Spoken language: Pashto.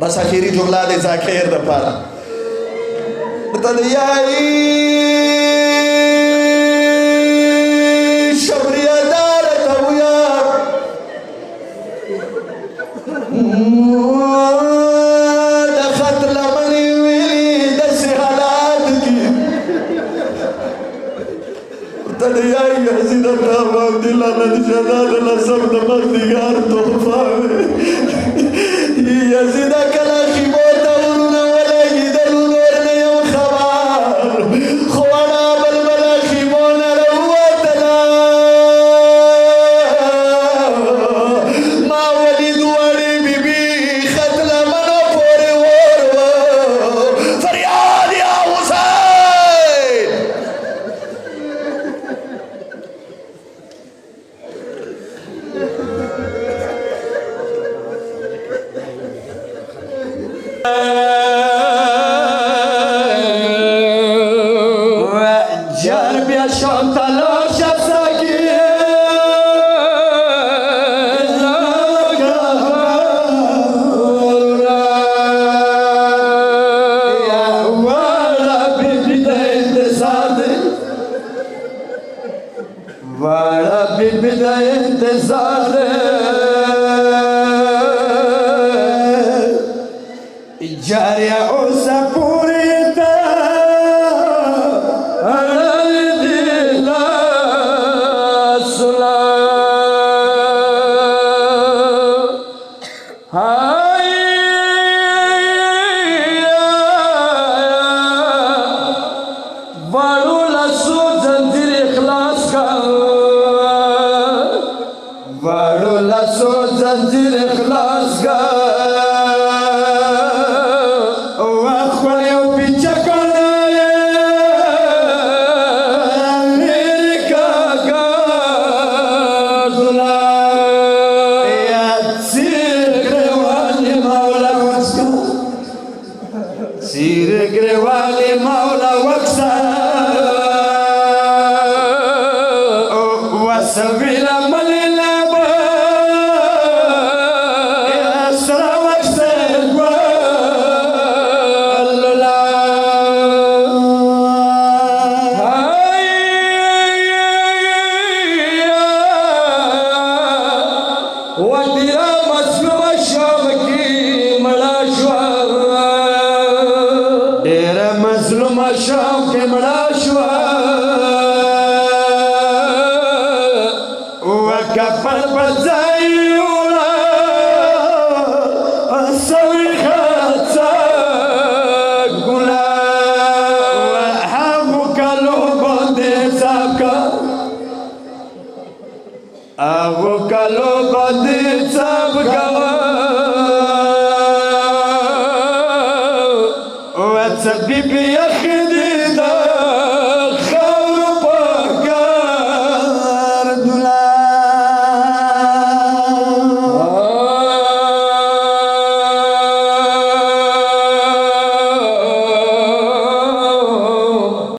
بس اخیری جمله د ذاکر دپاره ورته د یاري شبریه داره ته ویار د خط لمنې ویلي داسې حالات کې ورته د یاري حسینه ته عبدالله ننشده د لسم د مازدیګر تحفه یزیده کله خیمو ته ورونه ولګېدلو نور نه یم خبر خو وړه بلبله خیمو نه راووتله ما ولید وړې بیبي خط لمنه پورې اور وه فریاد یا حسین جار بیا شام تلاش ساکی والا بیبی دا انتظار جاریا اوسا پوری تا اڑل دیلا سلا وارو لسو زنجیر اخلاص کا وارو لسو زنجیر اخلاص کا سیر گریوالی مولا وکسا وسویل ملی لبا سرا وکسا گوالولا ودیا مسلم شام کی ملا شوا مظلوم شام کے مڑا شوا وکفل بزائی اولا سوی خاصا گلا وحامو کلو بندے صاحب کا آو کلو بندے صاحب کا بی بی